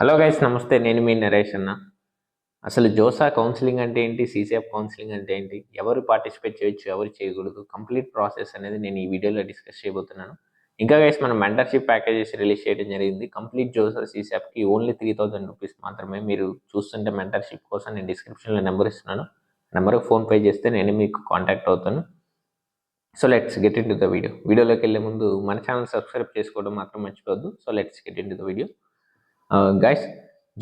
Hello guys, నమస్తే. నేను మీ నరేష్ అన్న. అసలు జోసా కౌన్సిలింగ్ అంటే ఏంటి, సీసీఎఫ్ కౌన్సిలింగ్ అంటే ఏంటి, ఎవరు పార్టిసిపేట్ చేయొచ్చు, ఎవరు చేయకూడదు, కంప్లీట్ ప్రాసెస్ అనేది నేను ఈ వీడియోలో డిస్కస్ చేయబోతున్నాను. ఇంకా గైస్, మనం మెంటర్షిప్ ప్యాకేజెస్ రిలీజ్ చేయడం జరిగింది. కంప్లీట్ జోసా సీసీఎఫ్కి ఓన్లీ ₹3000 మాత్రమే. మీరు చూస్తుంటే మెంటర్షిప్ కోసం నేను డిస్క్రిప్షన్లో నెంబర్ ఇస్తున్నాను. నెంబర్కి ఫోన్పే చేస్తే నేను మీకు కాంటాక్ట్ అవుతాను. So let's get in to the వీడియోలోకి వెళ్ళే ముందు మన ఛానల్ సబ్స్క్రైబ్ చేసుకోవడం మాత్రం మర్చిపోవద్దు. So let's get in to the video. Guys,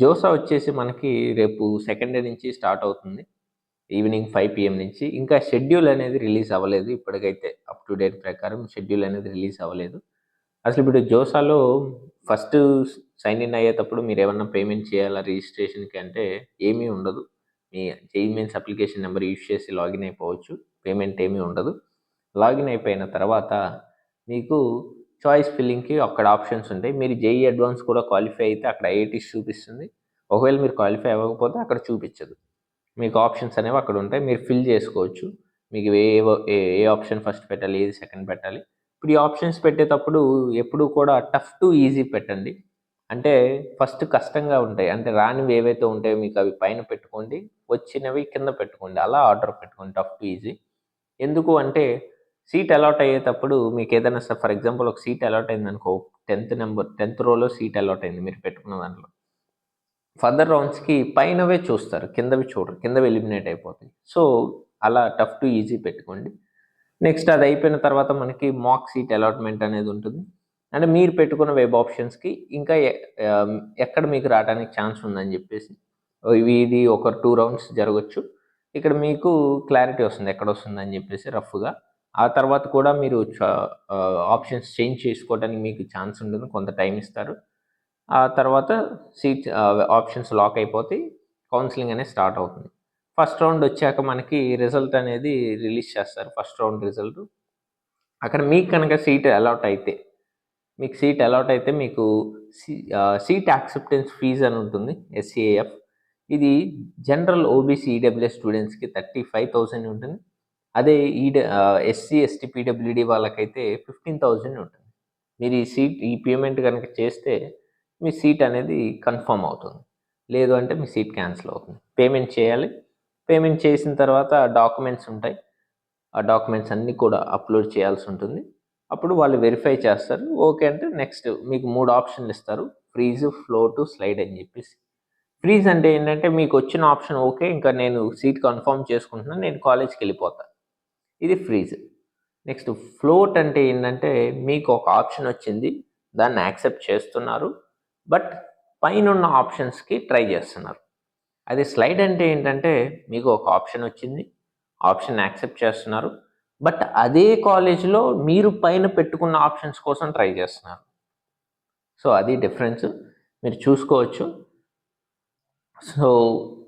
JoSAA వచ్చేసి మనకి రేపు సెకండ్ డే నుంచి స్టార్ట్ అవుతుంది. ఈవినింగ్ 5 PM నుంచి. ఇంకా షెడ్యూల్ అనేది రిలీజ్ అవ్వలేదు. ఇప్పటికైతే అప్ టు డేట్ ప్రకారం షెడ్యూల్ అనేది రిలీజ్ అవ్వలేదు. అసలు ఇప్పుడు జోసాలో ఫస్ట్ సైన్ ఇన్ అయ్యేటప్పుడు మీరు ఏమన్నా పేమెంట్ చేయాలా రిజిస్ట్రేషన్కి అంటే ఏమీ ఉండదు. మీ JEE Mains application number use చేసి లాగిన్ అయిపోవచ్చు. పేమెంట్ ఏమీ ఉండదు. లాగిన్ అయిపోయిన తర్వాత మీకు చాయిస్ ఫిల్లింగ్కి అక్కడ ఆప్షన్స్ ఉంటాయి. మీరు జేఈఈ అడ్వాన్స్ కూడా క్వాలిఫై అయితే అక్కడ ఐఐటీస్ చూపిస్తుంది. ఒకవేళ మీరు క్వాలిఫై అవ్వకపోతే అక్కడ చూపించదు. మీకు ఆప్షన్స్ అనేవి అక్కడ ఉంటాయి. మీరు ఫిల్ చేసుకోవచ్చు. మీకు ఏ ఆప్షన్ ఫస్ట్ పెట్టాలి, ఏది సెకండ్ పెట్టాలి. ఇప్పుడు ఈ ఆప్షన్స్ పెట్టేటప్పుడు ఎప్పుడు కూడా టఫ్ టు ఈజీ పెట్టండి. అంటే ఫస్ట్ కష్టంగా ఉంటాయి, అంటే రానివి ఏవైతే ఉంటాయో మీకు అవి పైన పెట్టుకోండి, వచ్చినవి కింద పెట్టుకోండి. అలా ఆర్డర్ పెట్టుకోండి టఫ్ టు ఈజీ. ఎందుకు అంటే సీట్ అలాట్ అయ్యేటప్పుడు మీకు ఏదైనా ఫర్ ఎగ్జాంపుల్ ఒక సీట్ అలాట్ అయింది అనుకో, 10th రోలో సీట్ అలాట్ అయింది మీరు పెట్టుకున్న దాంట్లో. ఫర్దర్ రౌండ్స్కి పైనవే చూస్తారు, కిందవి చూడరు, కిందవి ఎలిమినేట్ అయిపోతాయి. సో అలా టఫ్ టు ఈజీ పెట్టుకోండి. నెక్స్ట్ అది అయిపోయిన తర్వాత మనకి మాక్ సీట్ అలాట్మెంట్ అనేది ఉంటుంది. అంటే మీరు పెట్టుకున్న వెబ్ ఆప్షన్స్కి ఇంకా ఎక్కడ మీకు రావడానికి ఛాన్స్ ఉందని చెప్పేసి ఇది ఒక 2 రౌండ్స్ జరగచ్చు. ఇక్కడ మీకు క్లారిటీ వస్తుంది ఎక్కడ వస్తుందని చెప్పేసి రఫ్గా. ఆ తర్వాత కూడా మీరు ఆప్షన్స్ చేంజ్ చేసుకోవడానికి మీకు ఛాన్స్ ఉంటుంది, కొంత టైం ఇస్తారు. ఆ తర్వాత సీట్ ఆప్షన్స్ లాక్ అయిపోతే కౌన్సిలింగ్ అనేది స్టార్ట్ అవుతుంది. ఫస్ట్ రౌండ్ వచ్చాక మనకి రిజల్ట్ అనేది రిలీజ్ చేస్తారు. ఫస్ట్ రౌండ్ రిజల్ట్ అక్కడ మీకు కనుక మీకు సీట్ అలాట్ అయితే మీకు సీట్ యాక్సెప్టెన్స్ ఫీజ్ అని ఉంటుంది, SCAF. ఇది జనరల్ ఓబీసీ ఈడబ్ల్యూఎస్ స్టూడెంట్స్కి 35,000 ఉంటుంది. అదే SC ST PWD వాళ్ళకైతే 15,000 ఉంటుంది. మీరు ఈ పేమెంట్ కనుక చేస్తే మీ సీట్ అనేది కన్ఫర్మ్ అవుతుంది. లేదు అంటే మీ సీట్ క్యాన్సిల్ అవుతుంది. పేమెంట్ చేయాలి. పేమెంట్ చేసిన తర్వాత డాక్యుమెంట్స్ ఉంటాయి. ఆ డాక్యుమెంట్స్ అన్నీ కూడా అప్లోడ్ చేయాల్సి ఉంటుంది. అప్పుడు వాళ్ళు వెరిఫై చేస్తారు. ఓకే అంటే నెక్స్ట్ మీకు 3 ఆప్షన్లు ఇస్తారు: ఫ్రీజ్, ఫ్లోట్, స్లైడ్ అని చెప్పేసి. ఫ్రీజ్ అంటే ఏంటంటే మీకు వచ్చిన ఆప్షన్ ఓకే, ఇంకా నేను సీట్ కన్ఫర్మ్ చేసుకుంటున్నాను, నేను కాలేజ్కి వెళ్ళిపోతాను, ఇది ఫ్రీజ్. నెక్స్ట్ ఫ్లోట్ అంటే ఏంటంటే మీకు ఒక ఆప్షన్ వచ్చింది, దాన్ని యాక్సెప్ట్ చేస్తున్నారు, బట్ పైన ఉన్న ఆప్షన్స్కి ట్రై చేస్తున్నారు. అది స్లైడ్ అంటే ఏంటంటే మీకు ఒక ఆప్షన్ వచ్చింది, ఆప్షన్ యాక్సెప్ట్ చేస్తున్నారు, బట్ అదే కాలేజ్లో మీరు పైన పెట్టుకున్న ఆప్షన్స్ కోసం ట్రై చేస్తున్నారు. సో అది డిఫరెన్స్, మీరు చూసుకోవచ్చు. సో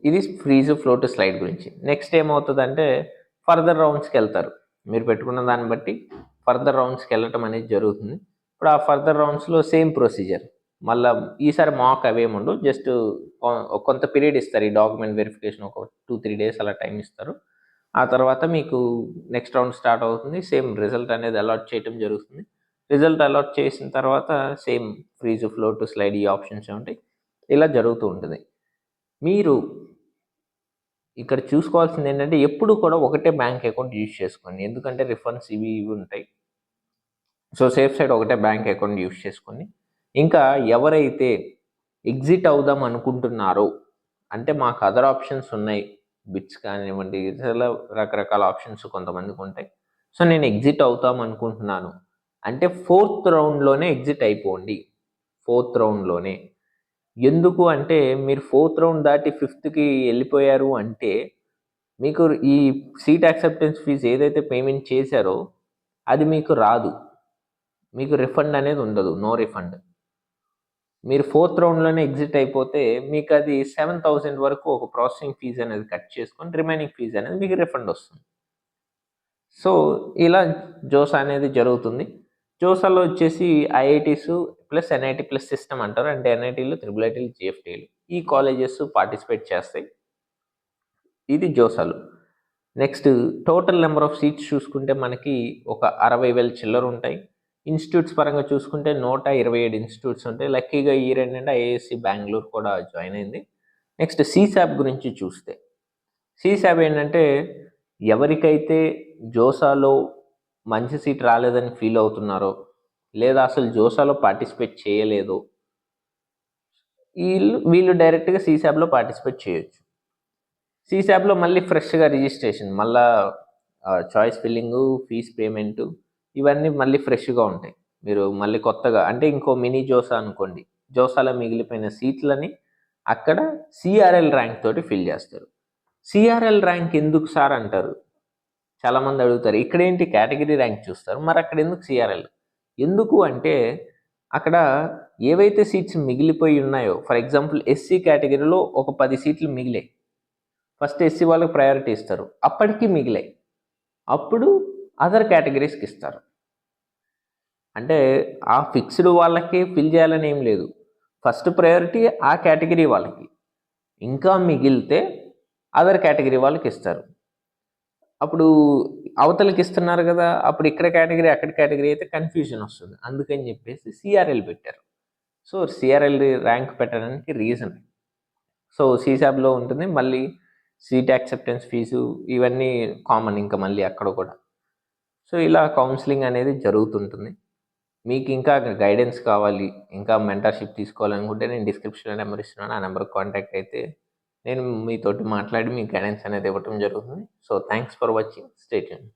ఇది ఫ్రీజ్, ఫ్లోట్, స్లైడ్ గురించి. నెక్స్ట్ ఏమవుతుందంటే ఫర్దర్ రౌండ్స్కి వెళ్తారు. మీరు పెట్టుకున్న దాన్ని బట్టి ఫర్దర్ రౌండ్స్కి వెళ్ళటం అనేది జరుగుతుంది. ఇప్పుడు ఆ ఫర్దర్ రౌండ్స్లో సేమ్ ప్రొసీజర్. మళ్ళీ ఈసారి మాక్ అవేముండవు, జస్ట్ కొంత పీరియడ్ ఇస్తారు. ఈ డాక్యుమెంట్ వెరిఫికేషన్ ఒక 2-3 డేస్ అలా టైం ఇస్తారు. ఆ తర్వాత మీకు నెక్స్ట్ రౌండ్ స్టార్ట్ అవుతుంది. సేమ్ రిజల్ట్ అనేది అలాట్ చేయడం జరుగుతుంది. రిజల్ట్ అలాట్ చేసిన తర్వాత సేమ్ ఫ్రీజ్, ఫ్లోట్, స్లైడ్ ఈ ఆప్షన్స్ ఉంటాయి. ఇలా జరుగుతూ ఉంటుంది. మీరు ఇక్కడ చూసుకోవాల్సింది ఏంటంటే ఎప్పుడు కూడా ఒకటే బ్యాంక్ అకౌంట్ యూజ్ చేసుకోండి. ఎందుకంటే రిఫండ్స్ ఇవి ఉంటాయి. సో సేఫ్ సైడ్ ఒకటే బ్యాంక్ అకౌంట్ యూజ్ చేసుకోండి. ఇంకా ఎవరైతే ఎగ్జిట్ అవుదాం అనుకుంటున్నారో, అంటే మాకు అదర్ ఆప్షన్స్ ఉన్నాయి, బిట్స్ కానివ్వండి, ఇలా రకరకాల ఆప్షన్స్ కొంతమందికి ఉంటాయి. సో నేను ఎగ్జిట్ అవుతాం అనుకుంటున్నాను అంటే 4th రౌండ్లోనే ఎగ్జిట్ అయిపోండి. 4th రౌండ్లోనే. ఎందుకు అంటే మీరు 4th రౌండ్ దాటి 5thకి వెళ్ళిపోయారు అంటే మీకు ఈ సీట్ యాక్సెప్టెన్స్ ఫీజ్ ఏదైతే పేమెంట్ చేశారో అది మీకు రాదు. మీకు రిఫండ్ అనేది ఉండదు, నో రిఫండ్. మీరు 4th రౌండ్లోనే ఎగ్జిట్ అయిపోతే మీకు అది 7,000 వరకు ఒక ప్రాసెసింగ్ ఫీజ్ అనేది కట్ చేసుకొని రిమైనింగ్ ఫీజ్ అనేది మీకు రిఫండ్ వస్తుంది. సో ఇలా జోసా అనేది జరుగుతుంది. జోసాలో వచ్చేసి IITs plus NIT plus system అంటారు. అంటే NITలు, IIITలు, GFTలు ఈ కాలేజెస్ పార్టిసిపేట్ చేస్తాయి. ఇది జోసాలు. Next total number of seats చూసుకుంటే మనకి ఒక 60,000 చిల్లర ఉంటాయి. ఇన్స్టిట్యూట్స్ పరంగా చూసుకుంటే 127 ఇన్స్టిట్యూట్స్ ఉంటాయి. లక్కీగా ఈ రెండంటే ఐఐఎస్సి బెంగళూరు కూడా జాయిన్ అయింది. నెక్స్ట్ సీసాప్ గురించి చూస్తే, సీసాప్ ఏంటంటే ఎవరికైతే జోసాలో మంచి సీట్ రాలేదని ఫీల్ అవుతున్నారో, లేదా అసలు జోసాలో పార్టిసిపేట్ చేయలేదో, వీళ్ళు డైరెక్ట్గా సీసాప్లో పార్టిసిపేట్ చేయొచ్చు. సీసాప్లో మళ్ళీ ఫ్రెష్గా రిజిస్ట్రేషన్, మళ్ళా చాయిస్ ఫిల్లింగు, ఫీజ్ పేమెంటు, ఇవన్నీ మళ్ళీ ఫ్రెష్గా ఉంటాయి. మీరు మళ్ళీ కొత్తగా అంటే ఇంకో మినీ జోసా అనుకోండి, జోసాలో మిగిలిపోయిన సీట్లని అక్కడ సిఆర్ఎల్ ర్యాంక్ తోటి ఫిల్ చేస్తారు. సిఆర్ఎల్ ర్యాంక్ ఎందుకు సార్ అంటారు చాలామంది అడుగుతారు. ఇక్కడేంటి కేటగిరీ ర్యాంక్ చూస్తారు, మరి అక్కడ ఎందుకు సిఆర్ఎల్? ఎందుకు అంటే అక్కడ ఏవైతే సీట్స్ మిగిలిపోయి ఉన్నాయో, ఫర్ ఎగ్జాంపుల్ ఎస్సీ కేటగిరీలో ఒక 10 సీట్లు మిగిలాయి, ఫస్ట్ ఎస్సీ వాళ్ళకి ప్రయారిటీ ఇస్తారు, అప్పటికి మిగిలాయి, అప్పుడు అదర్ కేటగిరీస్కి ఇస్తారు. అంటే ఆ ఫిక్స్డ్ వాళ్ళకి ఫిల్ చేయాలని ఏం లేదు, ఫస్ట్ ప్రయారిటీ ఆ కేటగిరీ వాళ్ళకి, ఇంకా మిగిలితే అదర్ కేటగిరీ వాళ్ళకి ఇస్తారు. అప్పుడు అవతలకి ఇస్తున్నారు కదా, అప్పుడు ఇక్కడ కేటగిరీ అక్కడ కేటగిరీ అయితే కన్ఫ్యూజన్ వస్తుంది. అందుకని చెప్పేసి సిఆర్ఎల్ పెట్టారు. సో సిఆర్ఎల్ ర్యాంక్ పెట్టడానికి రీజన్. సో సీసాబ్లో ఉంటుంది. మళ్ళీ సీట్ యాక్సెప్టెన్స్ ఫీజు ఇవన్నీ కామన్ ఇంకా మళ్ళీ అక్కడ కూడా. సో ఇలా కౌన్సిలింగ్ అనేది జరుగుతుంటుంది. మీకు ఇంకా గైడెన్స్ కావాలి, ఇంకా మెంటర్షిప్ తీసుకోవాలనుకుంటే నేను డిస్క్రిప్షన్లో నెంబర్ ఇస్తున్నాను, ఆ నెంబర్కి కాంటాక్ట్ అయితే నేను మీతోటి మాట్లాడి మీకు గైడెన్స్ అనేది ఇవ్వటం జరుగుతుంది. So thanks for watching, stay tuned.